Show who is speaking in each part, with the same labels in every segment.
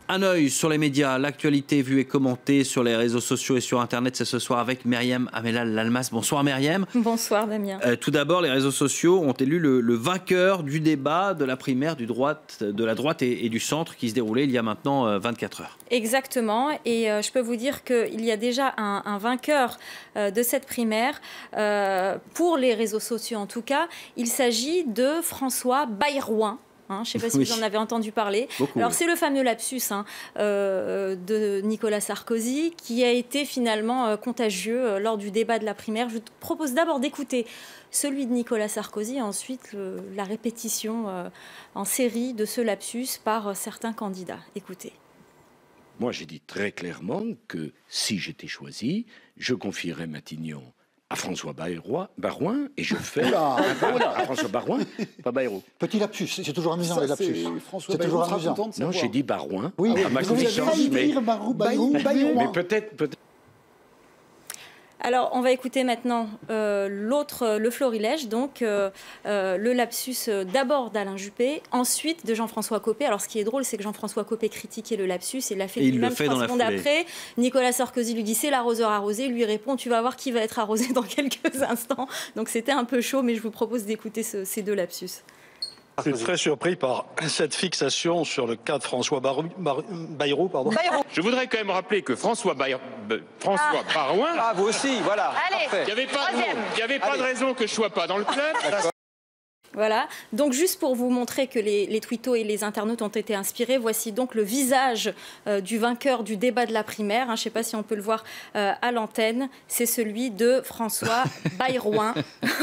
Speaker 1: Un œil sur les médias, l'actualité vue et commentée sur les réseaux sociaux et sur Internet, c'est ce soir avec Myriam Hamellal-Lalmas. Bonsoir Myriam.
Speaker 2: Bonsoir Damien.
Speaker 1: Tout d'abord, les réseaux sociaux ont élu le vainqueur du débat de la primaire de la droite et du centre qui se déroulait il y a maintenant 24 heures.
Speaker 2: Exactement, et je peux vous dire qu'il y a déjà un vainqueur de cette primaire, pour les réseaux sociaux en tout cas. Il s'agit de François Bayrou. Je ne sais pas si vous en avez entendu parler. Alors c'est le fameux lapsus de Nicolas Sarkozy qui a été finalement contagieux lors du débat de la primaire. Je vous propose d'abord d'écouter celui de Nicolas Sarkozy et ensuite la répétition en série de ce lapsus par certains candidats. Écoutez.
Speaker 3: Moi j'ai dit très clairement que si j'étais choisi, je confierais Matignon à François Barouin, et je fais à François Barouin, pas Bayrou.
Speaker 4: Petit lapsus, c'est toujours amusant les lapsus.
Speaker 3: C'est toujours amusant. Non, j'ai dit Barouin.
Speaker 4: Oui,
Speaker 3: à ma connaissance, mais peut-être.
Speaker 2: Alors, on va écouter maintenant le florilège, donc le lapsus d'abord d'Alain Juppé, ensuite de Jean-François Copé. Alors, ce qui est drôle, c'est que Jean-François Copé critiquait le lapsus et l'a fait lui-même 3 secondes après. Nicolas Sarkozy lui dit « c'est l'arroseur arrosé », lui répond « tu vas voir qui va être arrosé dans quelques instants ». Donc, c'était un peu chaud, mais je vous propose d'écouter ces 2 lapsus.
Speaker 5: Je suis très surpris par cette fixation sur le cas de François Bayrou.
Speaker 6: Je voudrais quand même rappeler que François Barouin...
Speaker 7: Ah, vous aussi, voilà.
Speaker 6: Allez, il n'y avait pas de raison que je ne sois pas dans le club.
Speaker 2: Voilà, donc juste pour vous montrer que les twittos et les internautes ont été inspirés, voici donc le visage du vainqueur du débat de la primaire. Je ne sais pas si on peut le voir à l'antenne, c'est celui de François Bayrou.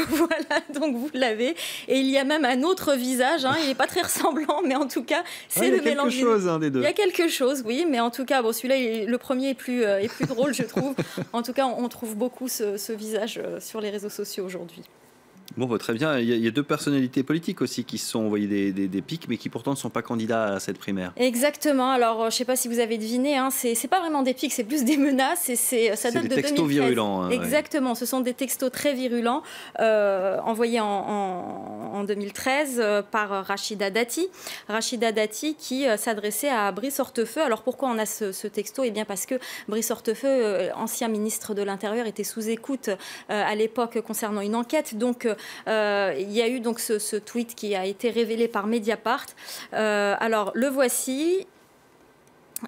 Speaker 2: Voilà, donc vous l'avez. Et il y a même un autre visage, il n'est pas très ressemblant, mais en tout cas, c'est le mélange.
Speaker 1: Il y a quelque chose des deux.
Speaker 2: Il y a quelque chose, oui, mais en tout cas, bon, celui-là, le premier est plus drôle, je trouve. En tout cas, on trouve beaucoup ce visage sur les réseaux sociaux aujourd'hui.
Speaker 1: Bon, très bien. Il y a 2 personnalités politiques aussi qui se sont envoyées des pics, mais qui pourtant ne sont pas candidats à cette primaire.
Speaker 2: Exactement. Alors, je ne sais pas si vous avez deviné, c'est pas vraiment des pics, c'est plus des menaces. Ça date de 2013.
Speaker 1: Des textos virulents.
Speaker 2: Exactement. Ce sont des textos très virulents envoyés en 2013 par Rachida Dati. Rachida Dati qui s'adressait à Brice Hortefeux. Alors, pourquoi on a ce texto? Eh bien, parce que Brice Hortefeux, ancien ministre de l'Intérieur, était sous écoute à l'époque concernant une enquête. Donc, il y a eu donc ce tweet qui a été révélé par Mediapart. Alors, le voici.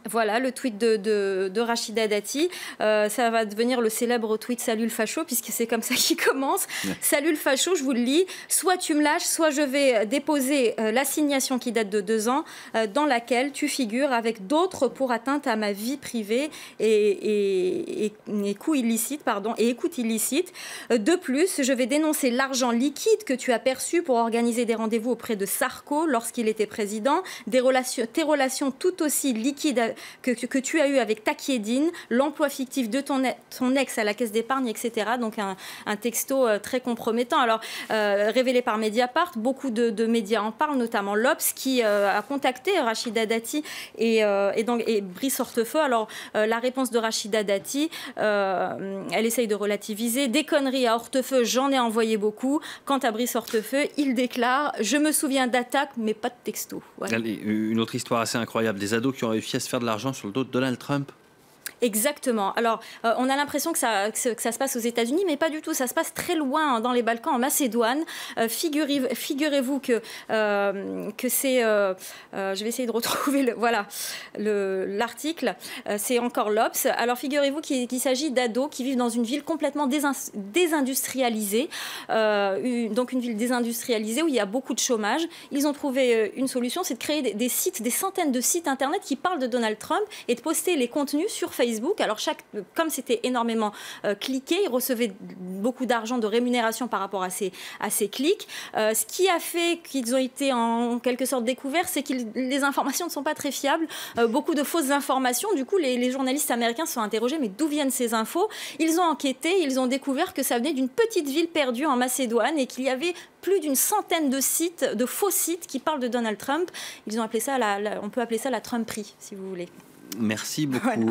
Speaker 2: Voilà le tweet de Rachida Dati. Ça va devenir le célèbre tweet « Salut le facho » puisque c'est comme ça qu'il commence. Ouais. « Salut le facho », je vous le lis. « Soit tu me lâches, soit je vais déposer l'assignation qui date de 2 ans dans laquelle tu figures avec d'autres pour atteinte à ma vie privée et écoute illicite. De plus, je vais dénoncer l'argent liquide que tu as perçu pour organiser des rendez-vous auprès de Sarko lorsqu'il était président, tes relations tout aussi liquides que tu as eu avec Takiedine, l'emploi fictif de ton ex à la caisse d'épargne, etc. » Donc un texto très compromettant. Alors, révélé par Mediapart, beaucoup de médias en parlent, notamment l'Obs, qui a contacté Rachida Dati et Brice Hortefeux. Alors, la réponse de Rachida Dati, elle essaye de relativiser. « Des conneries à Hortefeux, j'en ai envoyé beaucoup. Quant à Brice Hortefeux, il déclare « Je me souviens d'attaques, mais pas de texto. » Voilà.
Speaker 1: Une autre histoire assez incroyable, des ados qui ont réussi à se faire de l'argent sur le dos de Donald Trump.
Speaker 2: Exactement. Alors, on a l'impression que ça se passe aux États-Unis, mais pas du tout. Ça se passe très loin dans les Balkans, en Macédoine. Figurez-vous que c'est... je vais essayer de retrouver l'article. C'est encore l'Obs. Alors, figurez-vous qu'il s'agit d'ados qui vivent dans une ville complètement désindustrialisée. Donc, une ville désindustrialisée où il y a beaucoup de chômage. Ils ont trouvé une solution, c'est de créer des sites, des centaines de sites Internet qui parlent de Donald Trump et de poster les contenus sur Facebook. Alors, comme c'était énormément cliqué, ils recevaient beaucoup d'argent de rémunération par rapport à ces clics. Ce qui a fait qu'ils ont été en quelque sorte découverts, c'est que les informations ne sont pas très fiables. Beaucoup de fausses informations. Du coup, les journalistes américains se sont interrogés, mais d'où viennent ces infos? Ils ont enquêté, ils ont découvert que ça venait d'une petite ville perdue en Macédoine et qu'il y avait plus d'une centaine de sites, de faux sites qui parlent de Donald Trump. Ils ont appelé ça on peut appeler ça la Trumperie, si vous voulez.
Speaker 1: Merci beaucoup. Voilà.